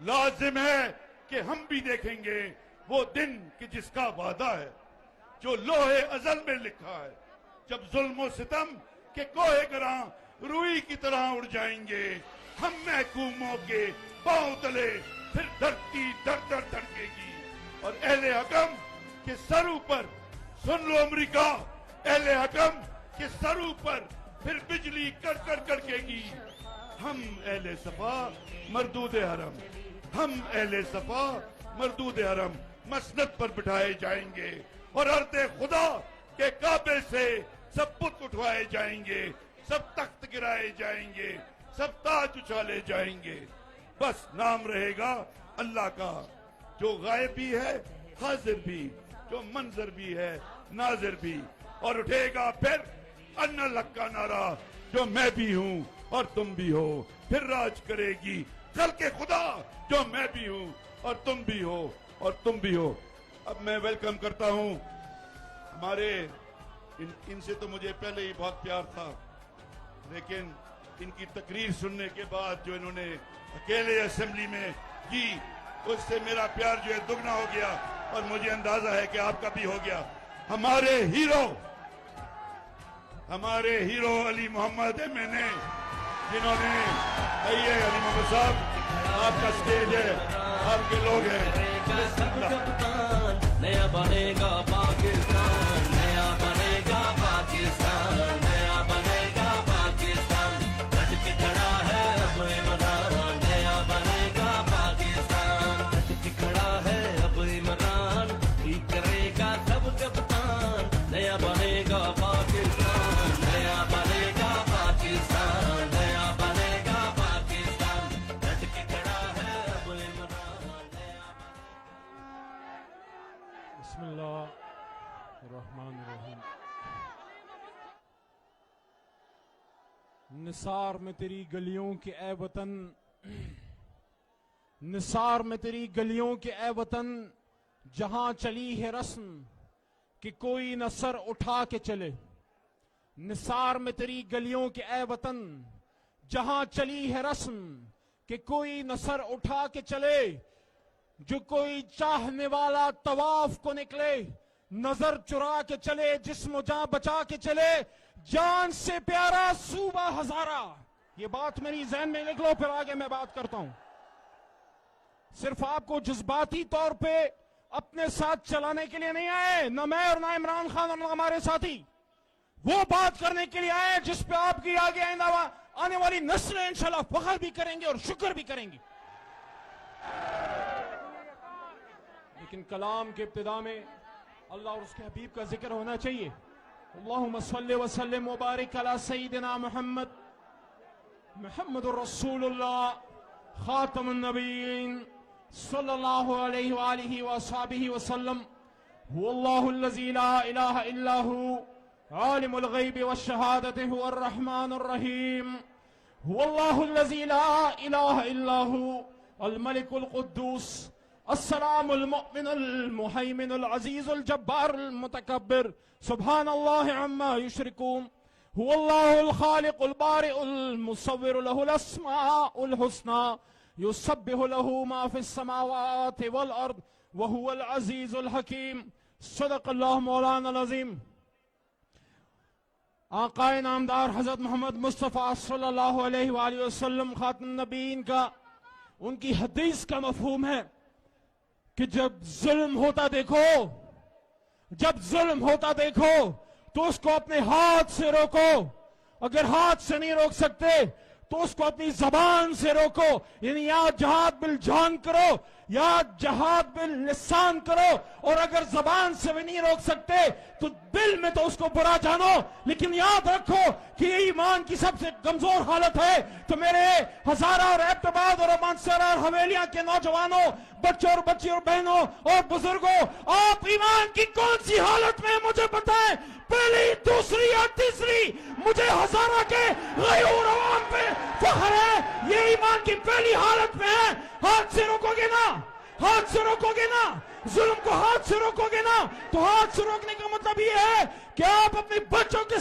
लाजिम है कि हम भी देखेंगे वो दिन कि जिसका वादा है, जो लोहे अजल में लिखा है, जब जुल्म सितम के कोहे गरां रुई की तरह उड़ जाएंगे, हम महकूमों के पांव तले फिर धरती दर दर धड़केगी और अहले हकम के सर ऊपर, सुन लो अमरीका, अहले हकम के सर ऊपर फिर बिजली कर कर कड़केगी। हम अहले सफा मरदूद हरम, हम अहले सफा मरदूद हरम मसनद पर बिठाए जाएंगे और अर्दे खुदा के काबे से सब बुत उठवाए जाएंगे, सब तख्त गिराए जाएंगे, सब ताज उछाले जाएंगे। बस नाम रहेगा अल्लाह का, जो गायब भी है हाजिर भी, जो मंजर भी है नाजिर भी। और उठेगा फिर अन्ना लक का नारा, जो मैं भी हूँ और तुम भी हो, फिर राज करेगी कल के खुदा, जो मैं भी हूँ और तुम भी हो और तुम भी हो। अब मैं वेलकम करता हूँ हमारे इनसे तो मुझे पहले ही बहुत प्यार था, लेकिन इनकी तकरीर सुनने के बाद जो इन्होंने अकेले असेंबली में की, उससे मेरा प्यार जो है दुगना हो गया और मुझे अंदाजा है कि आपका भी हो गया। हमारे हीरो अली मोहम्मद मैंने, जिन्होंने, आइए अली मोहम्मद साहब, आपका स्टेज है, आपके लोग हैं। नया बनेगा पाकिस्तान, नया बनेगा पाकिस्तान, नया बनेगा पाकिस्तान, डट के खड़ा है अब इमरान, नया बनेगा पाकिस्तान, डट के खड़ा है अब इमरान, ठीक करेगा सब कप्तान, नया बनेगा पाकिस्तान, नया बनेगा पाकिस्तान, नया बनेगा पाकिस्तान, डट के खड़ा है अब इमरान, नया। बिस्मिल्लाहिर्रहमानिर्रहीम। निसार में तेरी गलियों के ए वतन, निसार में तेरी गलियों के ए वतन, जहां चली है रस्म कि कोई न सर उठा के चले। निसार में तेरी गलियों के ए वतन, जहां चली है रस्म कि कोई न सर उठा के चले। जो कोई चाहने वाला तवाफ को निकले, नजर चुरा के चले, जिस्म जान बचा के चले, जान से प्यारा सूबा हजारा। ये बात मेरी ज़हन में लिख लो, फिर आगे मैं बात करता हूं। सिर्फ आपको जज्बाती तौर पे अपने साथ चलाने के लिए नहीं आए, न मैं और न इमरान खान और न हमारे साथी, वो बात करने के लिए आए जिस पे आपकी आगे आने वाली नस्लें इंशाल्लाह फख्र भी करेंगे और शुक्र भी करेंगी। लेकिन कलाम के इब्तिदा में अल्लाह और उसके हबीब का जिक्र होना चाहिए। अल्लाहुम्मा सल्लि व सल्लिम व बारिक अला सय्यिदिना मुहम्मद, मुहम्मदुर रसूलुल्लाह खातमुन नबिय्यीन सल्लल्लाहु अलैहि व आलिहि व अस्हाबिहि व सल्लम। हुवल्लाहुल्लज़ी ला इलाहा इल्ला हु आलिमुल गैबि व शहादति हुवर रहमानुर रहीम। हुवल्लाहुल्लज़ी ला इलाहा इल्ला हु अल मलिकुल कुद्दूस अस्सलामुल मुअमिनुल मुहैमिनुल अज़ीज़ुल जब्बारुल मुतकब्बिर सुब्हानल्लाहि अम्मा युश्रिकून। हुवल्लाहुल खालिकुल बारिउल मुसव्विरु लहुल अस्माउल हुस्ना युसब्बिहु लहू मा फिस समावाति वल अर्द व हुवल अज़ीज़ुल हकीम। सदक़ल्लाहु मौलाना अज़ीम। आक़ाए नामदार हज़रत मोहम्मद मुस्तफ़ा सल्लल्लाहु अलैहि वसल्लम खातमुन नबीयीन का, उनकी हदीस का मफ़हूम है कि जब जुल्म होता देखो, जब जुल्म होता देखो तो उसको अपने हाथ से रोको। अगर हाथ से नहीं रोक सकते तो उसको अपनी जबान से रोको। यानी या जहाद बिल जान करो या जहाद बिल लिसान करो। और अगर जबान से भी नहीं रोक सकते तो दिल में तो उसको बुरा जानो, लेकिन याद रखो कि ये ईमान की सबसे कमजोर हालत है। तो मेरे हजारा और एबटाबाद और मानसरा और हवेलियां के नौजवानों, बच्चों और बच्ची और बहनों और बुजुर्गों, आप ईमान की कौन सी हालत में मुझे बताएं, पहली, दूसरी या तीसरी? मुझे हजारा के गयूर अवाम पे फख्र है, ये ईमान की पहली हालत में है। हाथ से रोकोगे ना, हाथ से रोकोगे ना, जुल्म को हाथ से रोकोगे ना, तो हाथ से रोकने का मतलब ये है कि आप अपने बच्चों के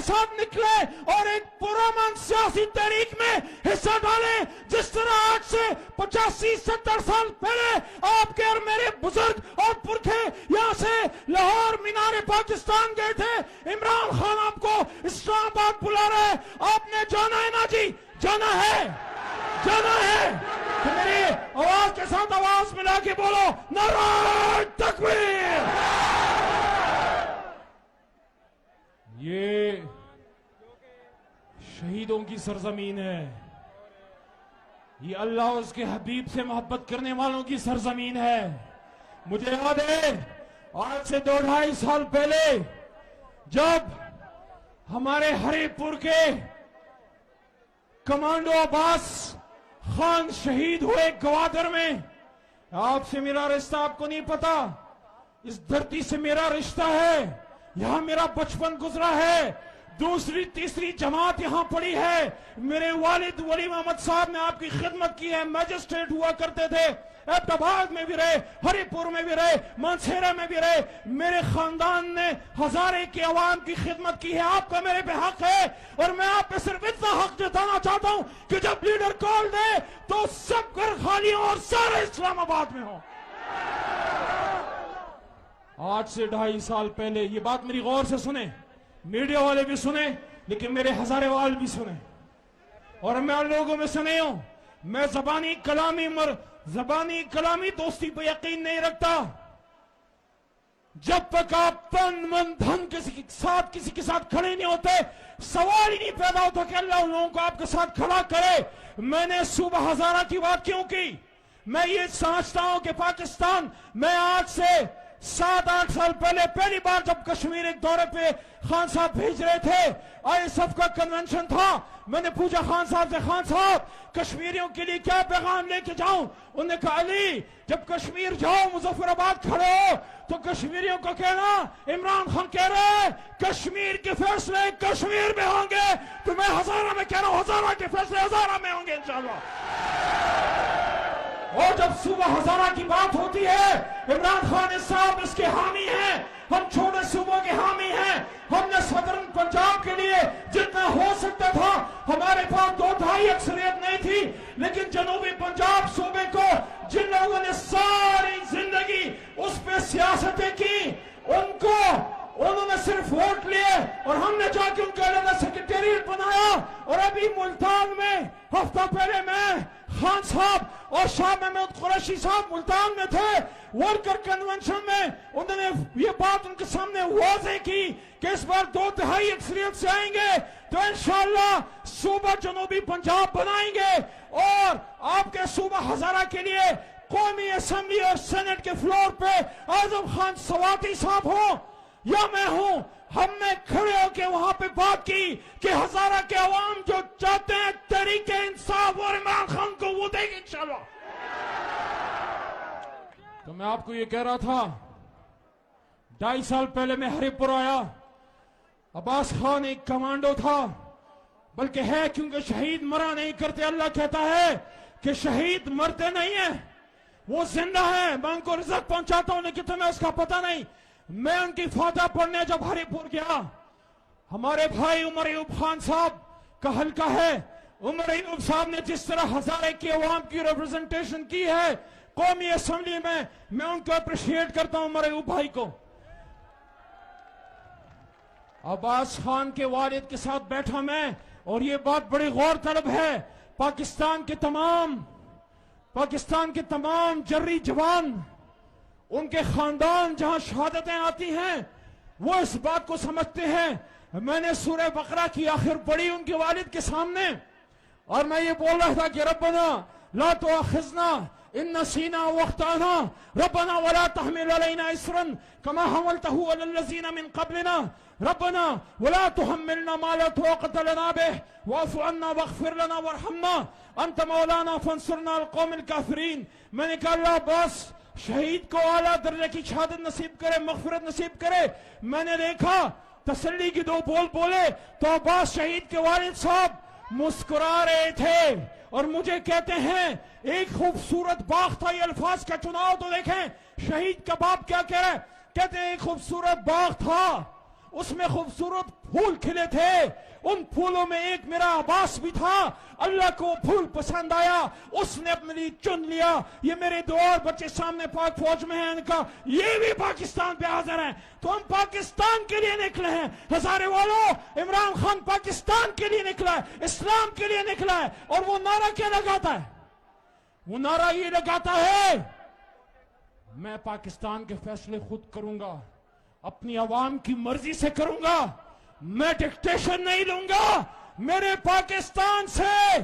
साथ निकले और एक पुरअमन सियासी तहरीक में हिस्सा डालें। जिस तरह आज से 85-70 साल पहले आपके और मेरे बुजुर्ग और पुरखे यहां से लाहौर मीनार पाकिस्तान गए थे, इमरान खान आपको इस्लामाबाद बुला रहा है। आपने जाना है ना जी, जाना है तो मेरी आवाज के साथ आवाज मिला के बोलो, नारे तकबीर। ये शहीदों की सरजमीन है, ये अल्लाह और उसके हबीब से मोहब्बत करने वालों की सरजमीन है। मुझे याद है आज से 2-2.5 साल पहले जब हमारे हरिपुर के कमांडो अब्बास खान शहीद हुए गवादर में। आपसे मेरा रिश्ता आपको नहीं पता, इस धरती से मेरा रिश्ता है, यहां मेरा बचपन गुजरा है, दूसरी तीसरी जमात यहां पड़ी है। मेरे वालिद वली मोहम्मद साहब ने आपकी खिदमत की है, मैजिस्ट्रेट हुआ करते थे, एबटाबाद में भी रहे, हरिपुर में भी रहे, मानसेरा में भी रहे। मेरे खानदान ने हजारे की आवाम की खिदमत की है। आपका मेरे पे हक है और मैं आप पे सिर्फ इतना हक जताना चाहता हूं कि जब लीडर कॉल दे तो सब घर खाली हो और सारे इस्लामाबाद में हो। आज से 2.5 साल पहले, ये बात मेरी गौर से सुने, मीडिया वाले भी सुने, लेकिन मेरे हजारे वाले भी सुने और मैं उन लोगों में से नहीं हूं। मैं जबानी कलामी दोस्ती पर यकीन नहीं रखता। जब तक आप तन मन धन किसी के साथ खड़े नहीं होते, सवाल ही नहीं पैदा होता कि अल्लाह उन लोगों को आपके साथ खड़ा करे। मैंने सूबा हजारा की बात क्यों की? मैं ये समझता हूं कि पाकिस्तान, मैं आज से 7-8 साल पहले पहली बार जब कश्मीर एक दौरे पे खान साहब भेज रहे थे, ISF का कन्वेंशन था, मैंने पूछा खान साहब से, खान साहब कश्मीरियों के लिए क्या पैगाम लेके जाऊं? उन्होंने कहा, अली जब कश्मीर जाओ, मुजफ्फराबाद खड़े हो तो कश्मीरियों को कहना इमरान खान कह रहे हैं कश्मीर के फैसले कश्मीर में होंगे। तो मैं हजारा में कह रहा हूं, हजारा के फैसले हजारा में होंगे इंशाल्लाह। और जब सूबा हजारा की बात होती है, इमरान खान साहब इसके हामी हैं, हम छोटे सूबों के हामी हैं। हमने सदर्न पंजाब के लिए जितना हो सकता था, हमारे पास 2-2.5 अक्सरियत नहीं थी, लेकिन जनूबी पंजाब सूबे को जिन लोगों ने सारी जिंदगी उस पे सियासतें की, उन्होंने सिर्फ वोट लिए और हमने जाके उनका अलग सेक्रेटेरिएट बनाया। और अभी मुल्तान में हफ्ता पहले मैं, खान साहब और शाह महमूद कुरैशी साहब मुल्तान में थे, वर्कर कन्वेंशन में उन्होंने ये बात उनके सामने वाज़ेह की कि इस बार 2-2.5 अक्सरियत से आएंगे तो इंशाअल्लाह सूबा जनूबी पंजाब बनाएंगे। और आपके सूबा हजारा के लिए कौमी असेंबली और सेनेट के फ्लोर पे आजम खान सवाती साहब हो या मैं हूं, हमने खड़े होकर वहां पे बात की कि हजारा के अवाम जो चाहते हैं तहरीके इंसाफ और इमरान खान को वो देंगे इंशाल्लाह। तो मैं आपको ये कह रहा था, 2.5 साल पहले मैं हरिपुर आया, अब्बास खान एक कमांडो था, बल्कि है क्योंकि शहीद मरा नहीं करते। अल्लाह कहता है कि शहीद मरते नहीं है, वो जिंदा है, मैं उनको रिजल्ट पहुंचाता हूं, लेकिन तुम्हें उसका पता नहीं। मैं उनकी फातह पढ़ने जब हरिपुर गया, हमारे भाई उमर अयूब खान साहब का हल्का है, उमर अयूब साहब ने जिस तरह हजारे की अवाम की रिप्रेजेंटेशन की है कौमी असेंबली में, मैं उनको अप्रिशिएट करता हूं उमर अयूब भाई को। अब्बास खान के वालिद के साथ बैठा मैं, और ये बात बड़ी गौर तलब है, पाकिस्तान के तमाम जर्री जवान, उनके खानदान जहां शहादतें आती हैं वो इस बात को समझते हैं। मैंने सूरह बकरा की आखिर पढ़ी उनके वालिद के सामने और मैं ये बोल रहा था कि रब्बना ला तुआखिज़ना इन नसीना वख्ताना रब्बना वला तहमिल अलैना इसरन कमा हमलतहु अलल्लज़ीना मिन क़ब्लिना रब्बना वला तुहम्मिलना मा ला ताक़त लना बिह वाफ़ु अन्ना वग़फ़िर लना वरहमना अंत मौलाना फंसुरना अल क़ौमिल काफ़िरीन। मैंने कहा अल्लाह बस शहीद को आला दर्जे की शहादत नसीब करे, मग़फ़िरत नसीब करे। मैंने देखा तसल्ली की 2 बोल बोले तो अब्बास शहीद के वालिद साहब मुस्कुरा रहे थे और मुझे कहते हैं एक खूबसूरत बाग था। ये अल्फाज का चुनाव तो देखें, शहीद का बाप क्या कह रहे हैं, कहते हैं एक खूबसूरत बाग था, उसमें खूबसूरत फूल खिले थे, उन फूलों में एक मेरा आवास भी था। अल्लाह को फूल पसंद आया, उसने अपने लिए चुन लिया। ये मेरे दो और बच्चे सामने पाक फौज में हैं, इनका ये भी पाकिस्तान पे हाजिर हैं। तो हम पाकिस्तान के लिए निकले हैं। हजारे वालों, इमरान खान पाकिस्तान के लिए निकला है, इस्लाम के लिए निकला है। और वो नारा क्या लगाता है? वो नारा ये लगाता है, मैं पाकिस्तान के फैसले खुद करूंगा, अपनी आवाम की मर्जी से करूंगा, मैं डिक्टेशन नहीं लूंगा। मेरे पाकिस्तान से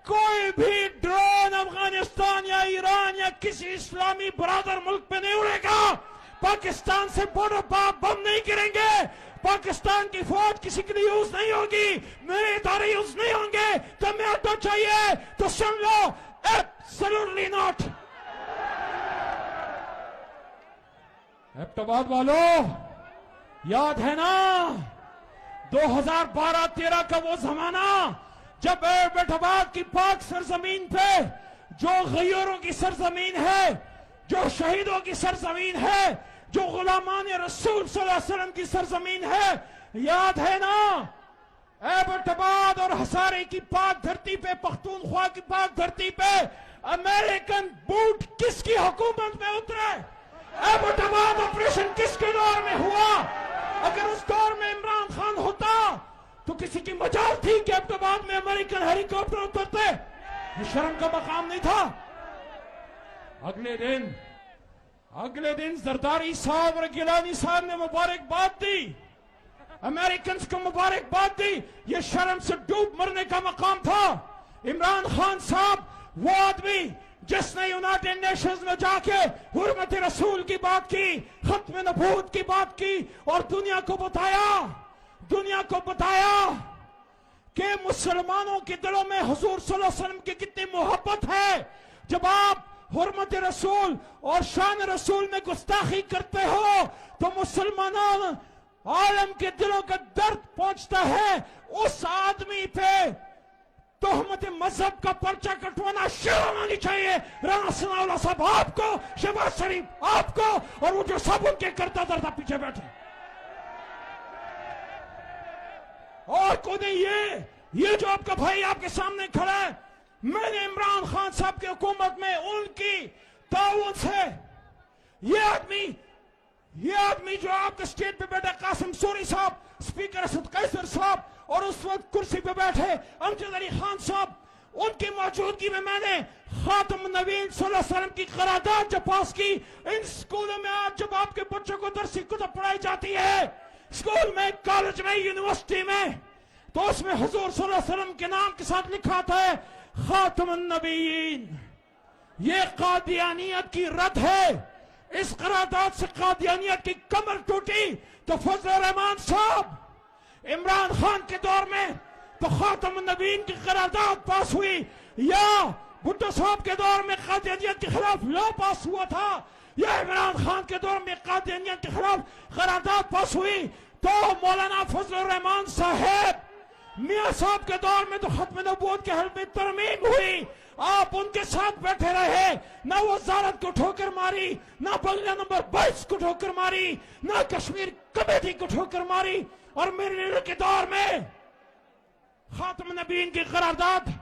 कोई भी ड्रोन अफगानिस्तान या ईरान या किसी इस्लामी बरादर मुल्क पे नहीं उड़ेगा। पाकिस्तान से बॉर्डर पर बम नहीं गिरेंगे। पाकिस्तान की फौज किसी के लिए यूज नहीं होगी, मेरे इदारे यूज नहीं होंगे। तो मैं तो चाहिए तो सुन लो, एब्सोल्युटली नॉट। एबटाबाद वालों, याद है ना 2012-13 का वो जमाना जब एबटाबाद की पाक सरजमीन पे, जो गैरों की सरजमीन है, जो शहीदों की सरजमीन है, जो गुलामान रसूल सल्लल्लाहु अलैहि वसल्लम की सरजमीन है, याद है ना? एबटाबाद और हसारे की पाक धरती पे, पख्तूनख्वा की पाक धरती पे अमेरिकन बूट किसकी हुकूमत में उतरे? एबटाबाद ऑपरेशन किसके दौर में हुआ? अगर उस दौर में इमरान खान होता तो किसी की मजाल थी कि एबटाबाद में अमेरिकन हेलीकॉप्टर उतरते? ये शर्म का मकाम नहीं था। अगले दिन जरदारी साहब और गिलानी साहब ने मुबारकबाद दी, अमेरिकन को मुबारकबाद दी। ये शर्म से डूब मरने का मकाम था। इमरान खान साहब वो आदमी जिसने यूनाइटेड नेशंस में जाके हुर्मत रसूल की बात की, खत्म नबूवत की बात की और दुनिया को बताया कि मुसलमानों के दिलों में हुजूर सल्लल्लाहु अलैहि वसल्लम की कितनी मोहब्बत है। जब आप हुर्मत रसूल और शान रसूल में गुस्ताखी करते हो तो मुसलमानों आलम के दिलों का दर्द पहुंचता है। उस आदमी पे तोहमत मजहब का पर्चा कटवाना शर्म आनी चाहिए। राणा सनाउल्लाह साहब आपको, शहबाज शरीफ आपको, और वो जो सब उनके करता दर्दा पीछे बैठे और कोई नहीं। ये जो आपका भाई आपके सामने खड़ा है, मैंने इमरान खान साहब की हुकूमत में उनकी ताउन से ये आदमी जो आपके स्टेट पे बैठा, कासिम सूरी साहब, स्पीकर असद कैसर साहब और उस वक्त कुर्सी पे बैठे अमजद अली खान साहब, उनकी मौजूदगी में मैंने खातम नबीन सल्लल्लाहु अलैहि वसल्लम की करारदाद जब पास की। इन स्कूलों में आज जब आपके बच्चों को दरसी कुतुब पढ़ाई जाती है, स्कूल में, कॉलेज में, यूनिवर्सिटी में, तो उसमें हुजूर सल्लल्लाहु अलैहि वसल्लम के नाम के साथ लिखा आता है खातम नबीन। ये कादियानियत की रद है। इस करारदाद से कादियानियत की कमर टूटी तो फजल रहमान साहब इमरान खान के दौर में तो खातम नबीन की करारदाद पास हुई, या भुट्टो साहब के दौर में कादियानियत के खिलाफ लॉ पास हुआ था, या इमरान खान के दौर में कादियानियत के खिलाफ करारदाद पास हुई, तो मौलाना फजल रहमान साहब मियां साहब के दौर में तो खत्म नबूवत के हल में तरमीम हुई। आप उनके साथ बैठे रहे, ना वो वजारत को ठोकर मारी, ना बंगला नंबर 22 को ठोकर मारी, ना कश्मीर कमेटी को ठोकर मारी। और मेरे लीडर के दौर में खातम नबीन की करारदाद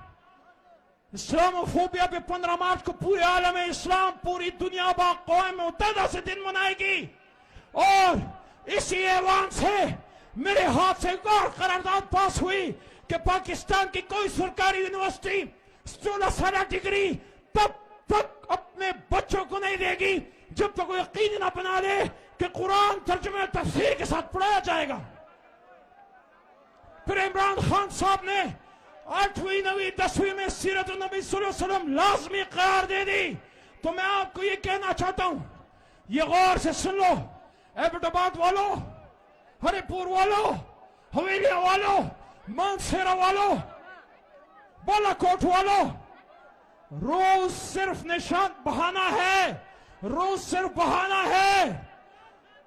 इस्लामोफोबिया पे 15 मार्च को पूरे आलम इस्लाम, पूरी दुनिया बाक़ौम मुत्तहिदा से दिन मनाएगी। और इसी ऐवान से मेरे हाथ से एक और करारदाद पास हुई कि पाकिस्तान की कोई सरकारी यूनिवर्सिटी 16 साल डिग्री तब तक अपने बच्चों को नहीं देगी जब तक वो यकीन ना बना ले कि कुरान तर्जुमे तफसीर के साथ पढ़ाया जाएगा। फिर इमरान खान साहब ने 8वीं 9वीं 10वीं में सीरत नबी सल्लल्लाहु अलैहि वसल्लम लाजमी करार दे दी। तो मैं आपको ये कहना चाहता हूं, ये गौर से सुन लो, एबटाबाद वालों, हरिपुर वालों, हवेलिया वालों, मानसेरा वालों, बालाकोट वालों, रोज सिर्फ निशान बहाना है, रोज सिर्फ बहाना है।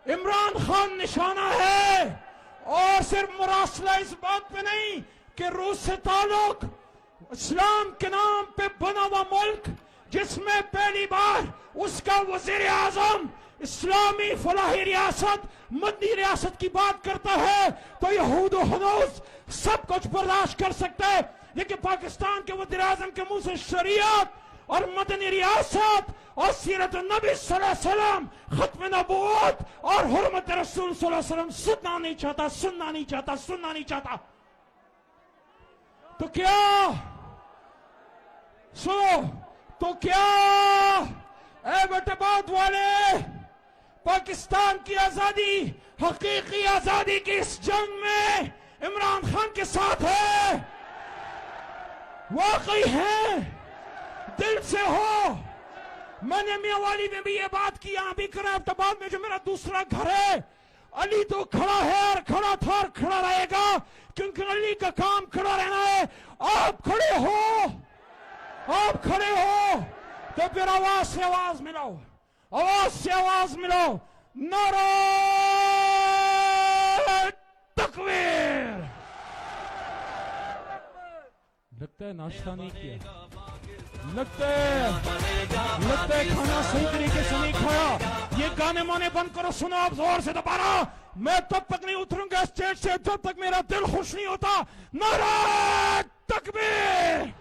इमरान खान निशाना है और सिर्फ मुरासला इस बात पे नहीं कि रूस से ताल्लुक, इस्लाम के नाम पे बना हुआ मुल्क जिसमें पहली बार उसका वजीर आजम इस्लामी फलाही रियासत मदनी रियासत की बात करता है, तो यहूद हनूस सब कुछ बर्दाश्त कर सकते हैं, लेकिन पाकिस्तान के वजीर आजम के मुंह से शरीयत और मदनी रियासत और सीरत नबी सल्लल्लाहु अलैहि वसल्लम, खत्म नबूवत और हुर्मत रसूल सल्लल्लाहु अलैहि वसल्लम सुनना नहीं चाहता, सुनना नहीं चाहता, सुनना नहीं चाहता। तो क्या सुनो, तो क्या एबटाबाद वाले पाकिस्तान की आजादी, हकीकी आजादी की इस जंग में इमरान खान के साथ है? वाकई है, दिल से हो। मैंने मियावाली में भी ये बात की, यहां भी करा, एबटाबाद में जो मेरा दूसरा घर है, अली तो खड़ा है और खड़ा था और खड़ा रहेगा, क्योंकि अली का काम खड़ा रहना है। आप खड़े हो, आप खड़े हो, तो फिर आवाज से आवाज मिलाओ, आवाज से आवाज मिलाओ, नारा तकबीर। लगता है नाश्ता नहीं किया, लगता है खाना सही तरीके से नहीं खाया। ये गाने माने बंद करो, सुनो आप जोर से दोबारा। मैं तब तक नहीं उतरूंगा स्टेज से जब तक मेरा दिल खुश नहीं होता। नारा तकबीर।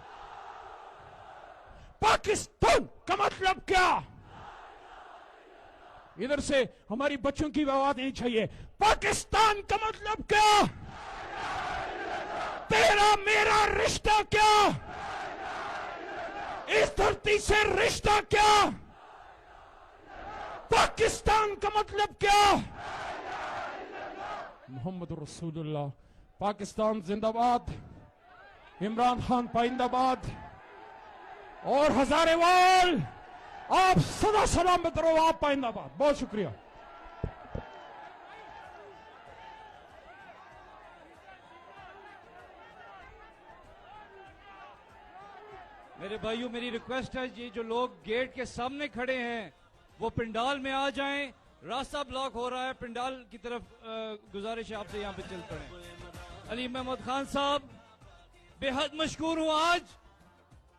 पाकिस्तान का मतलब क्या? इधर से हमारी बच्चों की आवाज नहीं चाहिए। पाकिस्तान का मतलब क्या? तेरा मेरा रिश्ता क्या? इस धरती से रिश्ता क्या? पाकिस्तान का मतलब क्या? मोहम्मद रसूलुल्लाह। पाकिस्तान जिंदाबाद, इमरान खान पाइंदाबाद और हजारेवाल आप सदा सलामत रहो, आप पाइंदाबाद। बहुत शुक्रिया। मेरे भाइयों, मेरी रिक्वेस्ट है, ये जो लोग गेट के सामने खड़े हैं वो पंडाल में आ जाएं। रास्ता ब्लॉक हो रहा है, पंडाल की तरफ गुजारिश है आपसे, यहाँ पे चल पड़े। अली महमूद खान साहब, बेहद मशकूर हूं आज,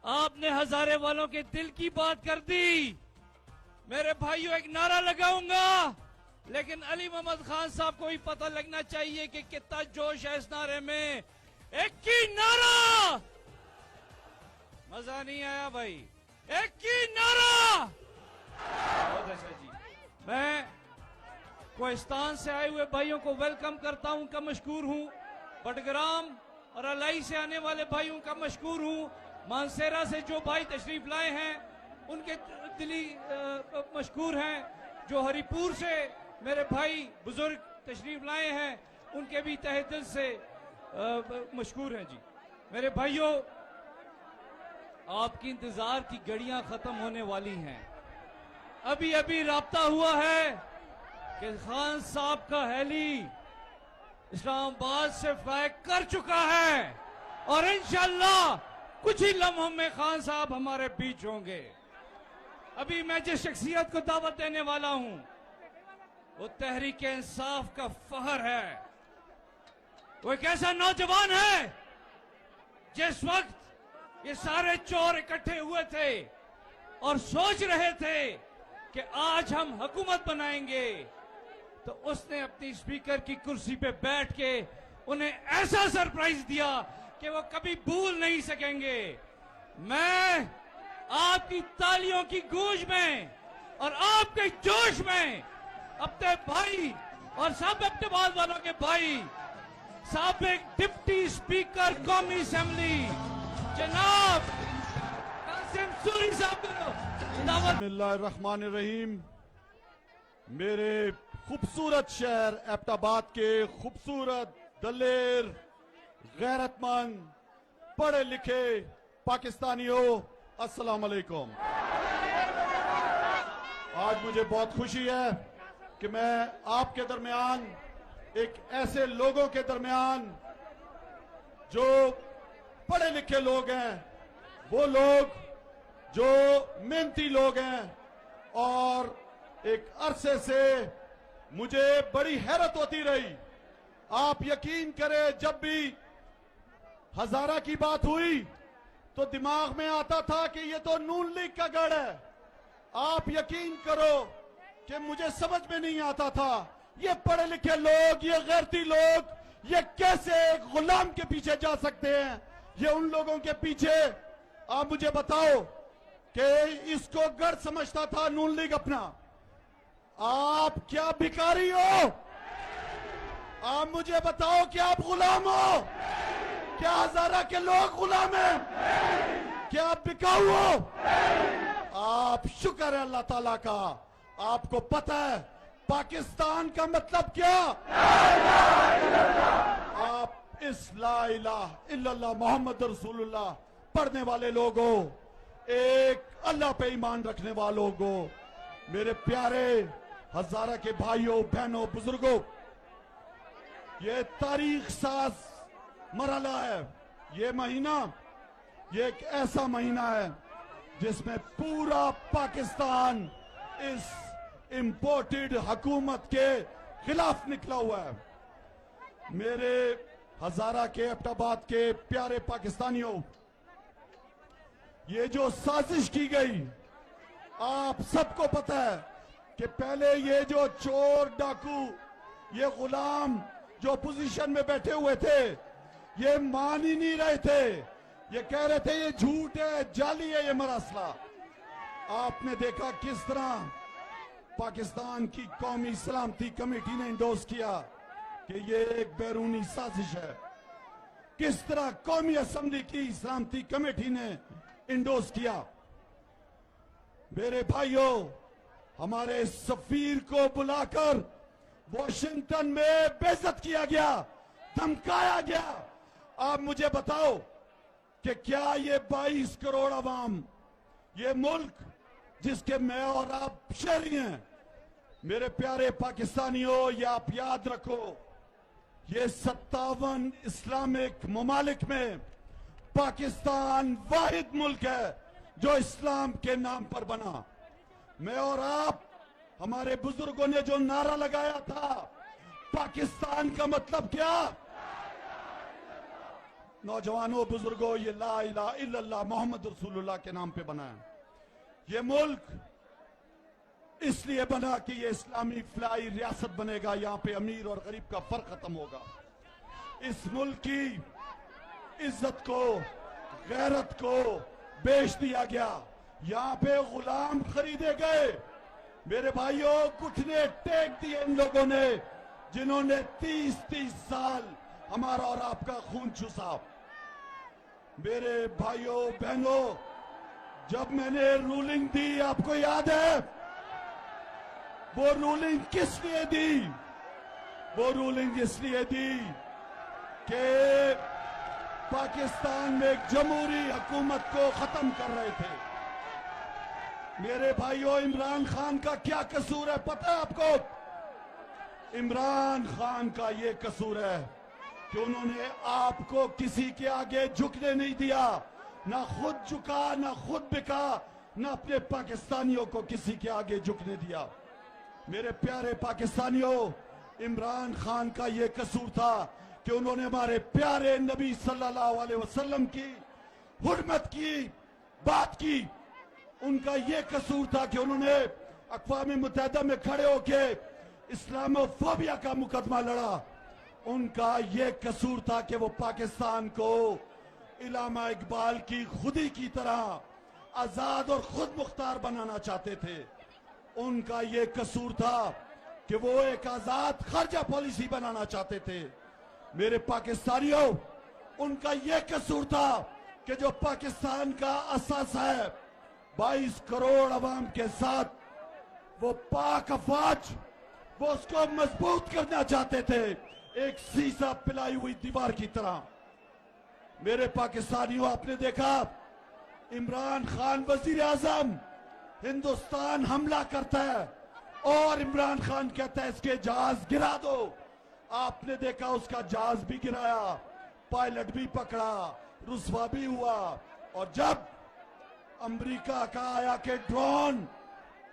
आपने हजारे वालों के दिल की बात कर दी। मेरे भाइयों, एक नारा लगाऊंगा, लेकिन अली महमूद खान साहब को भी पता लगना चाहिए कि कितना जोश है इस नारे में। एक ही नारा, मजा नहीं आया भाई, एक ही नारा। बहुत अच्छा जी। मैं कोहिस्तान से आए हुए भाइयों को वेलकम करता हूं, का मशकूर हूं। बडग्राम और अलाई से आने वाले भाइयों का मशकूर हूं। मानसेरा से जो भाई तशरीफ लाए हैं उनके दिली मशकूर हैं। जो हरिपुर से मेरे भाई बुजुर्ग तशरीफ लाए हैं उनके भी तहे दिल से मशकूर हैं जी। मेरे भाइयों, आपकी इंतजार की घड़ियां खत्म होने वाली हैं। अभी अभी राब्ता हुआ है कि खान साहब का हेली इस्लामाबाद से फ्लाई कर चुका है और इंशाअल्लाह कुछ ही लम्हों में खान साहब हमारे बीच होंगे। अभी मैं जिस शख्सियत को दावत देने वाला हूं वो तहरीक इंसाफ का फहर है। वो एक ऐसा नौजवान है जिस वक्त ये सारे चोर इकट्ठे हुए थे और सोच रहे थे कि आज हम हुकूमत बनाएंगे, तो उसने अपनी स्पीकर की कुर्सी पे बैठ के उन्हें ऐसा सरप्राइज दिया कि वो कभी भूल नहीं सकेंगे। मैं आपकी तालियों की गूंज में और आपके जोश में अपने भाई और सब एबटाबाद वालों के भाई साबिक डिप्टी स्पीकर कौमी असेंबली जनाब कासिम सूरी साहब को दावत। बिस्मिल्लाहिर्रहमानिर्रहीम। मेरे खूबसूरत शहर एबटाबाद के खूबसूरत, दलेर, गैरतमंद, पढ़े लिखे पाकिस्तानियों, अस्सलाम वालेकुम। आज मुझे बहुत खुशी है कि मैं आपके दरमियान, एक ऐसे लोगों के दरमियान जो पढ़े लिखे लोग हैं, वो लोग जो मेहनती लोग हैं, और एक अरसे से मुझे बड़ी हैरत होती रही। आप यकीन करें, जब भी हजारा की बात हुई तो दिमाग में आता था कि ये तो नून लीग का गढ़ है। आप यकीन करो कि मुझे समझ में नहीं आता था, ये पढ़े लिखे लोग, ये गैरती लोग, ये कैसे एक गुलाम के पीछे जा सकते हैं। ये उन लोगों के पीछे, आप मुझे बताओ कि इसको गढ़ समझता था नून लीग अपना। आप क्या भिखारी हो? आप मुझे बताओ कि आप गुलाम हो? क्या हजारा के लोग गुलाम हैं? क्या आप बिकाऊ हो? आप शुक्र है अल्लाह ताला का, आपको पता है पाकिस्तान का मतलब क्या। आप इस ला इलाहा इल्लल्लाह मोहम्मद रसूलुल्लाह पढ़ने वाले लोग हो, एक अल्लाह पे ईमान रखने वालों को। मेरे प्यारे हजारा के भाइयों बहनों बुजुर्गों, ये तारीख साज मरहला है। ये महीना, ये एक ऐसा महीना है जिसमें पूरा पाकिस्तान इस इंपोर्टेड हुकूमत के खिलाफ निकला हुआ है। मेरे हजारा के एबटाबाद के प्यारे पाकिस्तानियों, ये जो साजिश की गई, आप सबको पता है कि पहले ये जो चोर डाकू, ये गुलाम जो पोजीशन में बैठे हुए थे, ये मान ही नहीं रहे थे। ये कह रहे थे ये झूठ है, जाली है ये मरासला। आपने देखा किस तरह पाकिस्तान की कौमी सलामती कमेटी ने इंडोर्स किया कि ये एक बैरूनी साजिश है। किस तरह कौमी असेंबली की सलामती कमेटी ने इंडोर्स किया। मेरे भाइयों, हमारे सफीर को बुलाकर वॉशिंगटन में बेइज्जत किया गया, धमकाया गया। आप मुझे बताओ कि क्या ये 22 करोड़ अवाम, ये मुल्क जिसके मैं और आप शहरी हैं, मेरे प्यारे पाकिस्तानियों, ये आप याद रखो, ये 57 इस्लामिक ममालिक में पाकिस्तान वाहिद मुल्क है जो इस्लाम के नाम पर बना। मैं और आप, हमारे बुजुर्गों ने जो नारा लगाया था, पाकिस्तान का मतलब क्या। नौजवानों बुजुर्गों, ये ला इलाहा इल्लल्लाह मोहम्मद रसूलुल्लाह के नाम पे बना है। ये मुल्क इसलिए बना कि ये इस्लामी फलाई रियासत बनेगा, यहां पे अमीर और गरीब का फर्क खत्म होगा। इस मुल्क की इज्जत को, गैरत को बेच दिया गया, यहां पे गुलाम खरीदे गए। मेरे भाइयों, घुटने टेक दिए इन लोगों ने जिन्होंने 30-30 साल हमारा और आपका खून चूसा। मेरे भाइयों बहनों, जब मैंने रूलिंग दी, आपको याद है वो रूलिंग किस लिए दी? वो रूलिंग इसलिए दी कि पाकिस्तान में एक जमहूरी हुकूमत को खत्म कर रहे थे। मेरे भाइयों, इमरान खान का क्या कसूर है पता है आपको? इमरान खान का ये कसूर है कि उन्होंने आपको किसी के आगे झुकने नहीं दिया, ना खुद झुका, ना खुद बिका, ना अपने पाकिस्तानियों को किसी के आगे झुकने दिया। मेरे प्यारे पाकिस्तानियों, इमरान खान का ये कसूर था कि उन्होंने हमारे प्यारे नबी सल्लल्लाहु अलैहि वसल्लम की हुर्मत की बात की। उनका ये कसूर था कि उन्होंने अक़वाम मुत्तहिदा में खड़े होके इस्लामोफोबिया का मुकदमा लड़ा। उनका ये कसूर था कि वो पाकिस्तान को इलामा इकबाल की खुदी की तरह आजाद और खुद मुख्तार बनाना चाहते थे। उनका ये कसूर था कि वो एक आजाद खर्जा पॉलिसी बनाना चाहते थे। मेरे पाकिस्तानियों, उनका ये कसूर था कि जो पाकिस्तान का असास है 22 करोड़ अवाम के साथ, वो पाक अफवाज, वो उसको मजबूत करना चाहते थे, एक सीसा पिलाई हुई दीवार की तरह। मेरे पाकिस्तानियों, आपने देखा इमरान खान वजीर आजम, हिंदुस्तान हमला करता है और इमरान खान कहता है इसके जहाज गिरा दो। आपने देखा उसका जहाज भी गिराया, पायलट भी पकड़ा, रुसवा भी हुआ। और जब अमेरिका का आया कि ड्रोन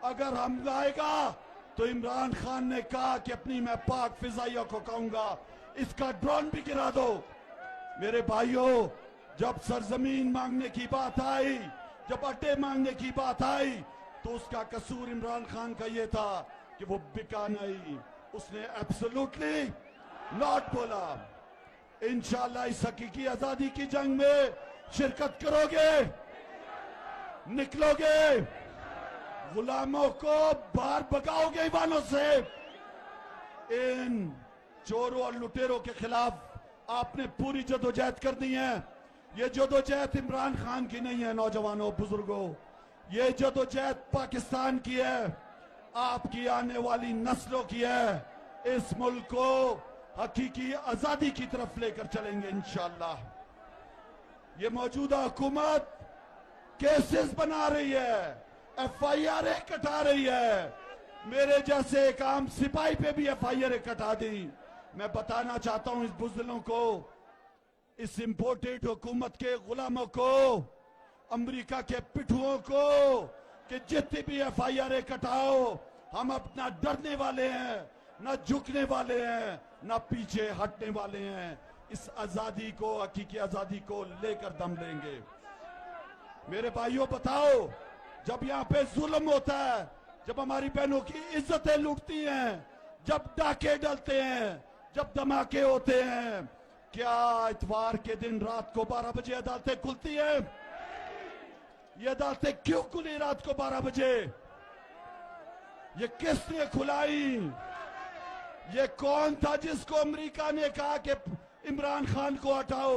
अगर हम आएगा तो इमरान खान ने कहा कि अपनी मैं पाक फिजाइया को कहूंगा इसका ड्रोन भी गिरा दो। मेरे भाइयों, जब सरजमीन मांगने की बात आई, जब अड्डे मांगने की बात आई, तो उसका कसूर इमरान खान का ये था कि वो बिका नहीं। उसने एब्सोल्युटली नॉट बोला। इंशाल्लाह इस हकीकी आजादी की जंग में शिरकत करोगे, निकलोगे, गुलामों को बाहर भगाओगे ईवानों से। इन चोरों और लुटेरों के खिलाफ आपने पूरी जदोजहद कर दी है। ये जदोजहद इमरान खान की नहीं है नौजवानों बुजुर्गों, ये जदोजहद पाकिस्तान की है, आपकी आने वाली नस्लों की है। इस मुल्क को हकीकी आजादी की तरफ लेकर चलेंगे इंशाअल्लाह। ये मौजूदा हुकूमत केसेस बना रही है, FIR कटा रही है। मेरे जैसे एक आम सिपाही पे भी FIR कटा दी। मैं बताना चाहता हूं इस बुज़दिलों को, इस इंपोर्टेड हुकूमत के गुलामों को, अमेरिका के पिठुओं को, कि जितनी भी FIR कटाओ, हम अपना डरने वाले हैं, न झुकने वाले हैं, न पीछे हटने वाले हैं। इस आजादी को, हकीकी आजादी को लेकर दम लेंगे। मेरे भाइयों बताओ, जब यहां पे जुल्म होता है, जब हमारी बहनों की इज्जतें लूटती हैं, जब डाके डलते हैं, जब धमाके होते हैं, क्या इतवार के दिन रात को 12 बजे अदालतें खुलती हैं? ये अदालतें क्यों खुली रात को 12 बजे? ये किसने खुलाई? ये कौन था जिसको अमेरिका ने कहा कि इमरान खान को हटाओ?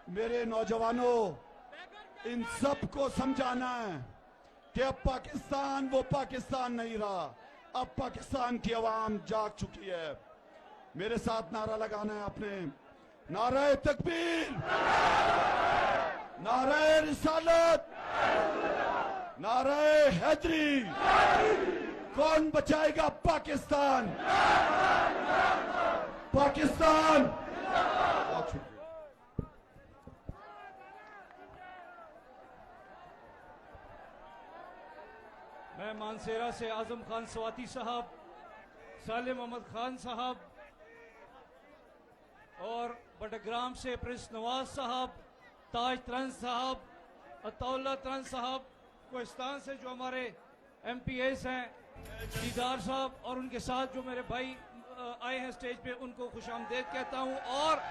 मेरे नौजवानों, इन सब को समझाना है कि अब पाकिस्तान वो पाकिस्तान नहीं रहा। अब पाकिस्तान की आवाम जाग चुकी है। मेरे साथ नारा लगाना है आपने, नारे तकबीर, नारे रिसालत, नारे हैदरी। कौन बचाएगा पाकिस्तान? पाकिस्तान। बहुत शुक्रिया। मैं मानसेरा से आजम खान स्वाति साहब, सालिम अहमद खान साहब और बटग्राम से प्रिंस नवाज साहब, ताज तरन साहब, अतौला तरन साहब, कोहिस्तान से जो हमारे MPAs हैं, दीदार साहब और उनके साथ जो मेरे भाई आए हैं स्टेज पे, उनको खुशामदेद कहता हूं। और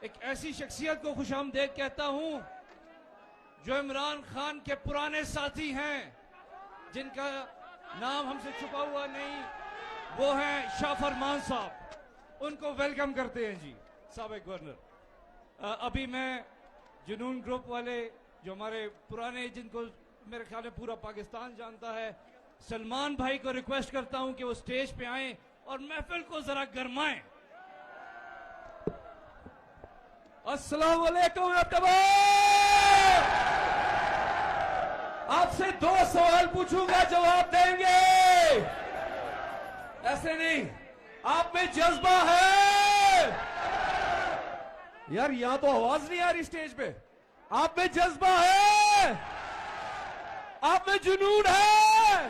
एक ऐसी शख्सियत को खुशामदेद कहता हूं जो इमरान खान के पुराने साथी हैं, जिनका नाम हमसे छुपा हुआ नहीं, वो हैं शाह फरमान साहब। उनको वेलकम करते हैं जी, साबिक गवर्नर। अभी मैं जुनून ग्रुप वाले जो हमारे पुराने, जिनको मेरे ख्याल में पूरा पाकिस्तान जानता है, सलमान भाई को रिक्वेस्ट करता हूं कि वो स्टेज पे आएं और महफिल को जरा गरमाएं। अस्सलाम वालेकुम। आपसे 2 सवाल पूछूंगा, जवाब देंगे? ऐसे नहीं, आप में जज्बा है? यार यहां तो आवाज नहीं आ रही स्टेज पे। आप में जज्बा है? आप में जुनून है?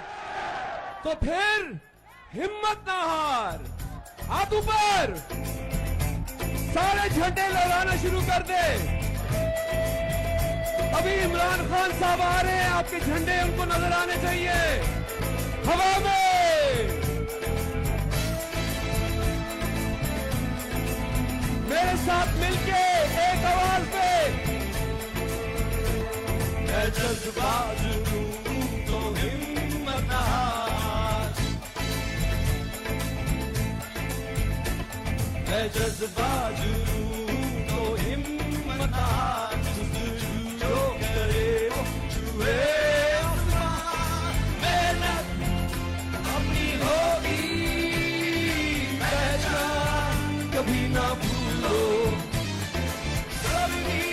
तो फिर हिम्मत ना हार, हाथ ऊपर, सारे झंडे लहराना शुरू कर दे। अभी इमरान खान साहब आ रहे हैं, आपके झंडे उनको नजर आने चाहिए हवा में। मेरे साथ मिलके एक आवाज पे, मैं जज्बा जुनून तो हिम्मत ना हार, मैं जज्बा जुनून तो हिम्मत ना हार। जो करे वो छुए आसमान, मेहनत अपनी होगी पहचान, कभी ना भूलो सबकी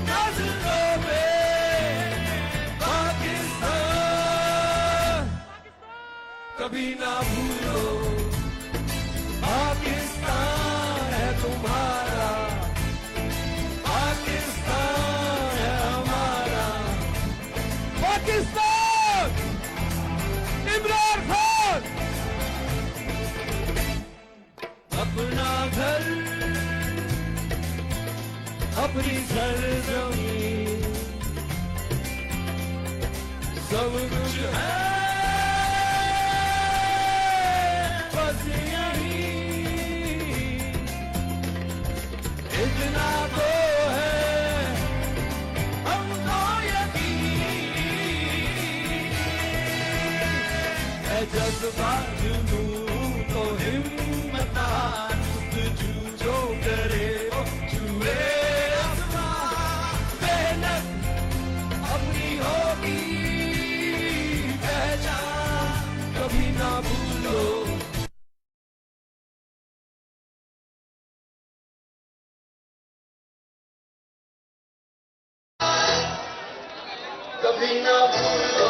नजरों में पाकिस्तान, कभी ना भूलो पाकिस्तान है तुम्हारा, पाकिस्तान है हमारा। पाकिस्तान, इमरान खान अपना घर सरजमीं सब कुछ है बस यही इतना तो है हमको यकीन है जज्बा जुनून तो हिम्मतान जो करे वो छुए आसमान मेहनत अपनी होगी पहचान कभी ना भूलो कभी ना भूलो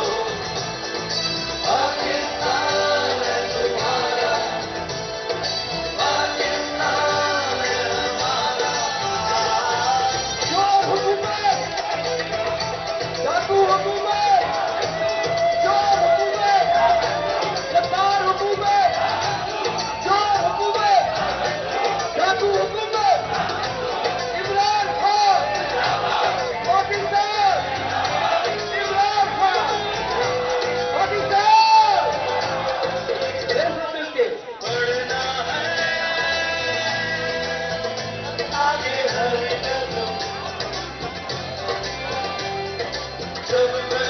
पाकिस्तान है तुम्हारा पाकिस्तान है हमारा जो हुकूमत डाकू हुकूमत जो हुकूमत गद्दार हुकूमत जो हुकूमत डाकू हुकूमत इमरान खान पाकिस्तान इमरान खान पाकिस्तान मिलके बढ़ना है आगे हर कदम जब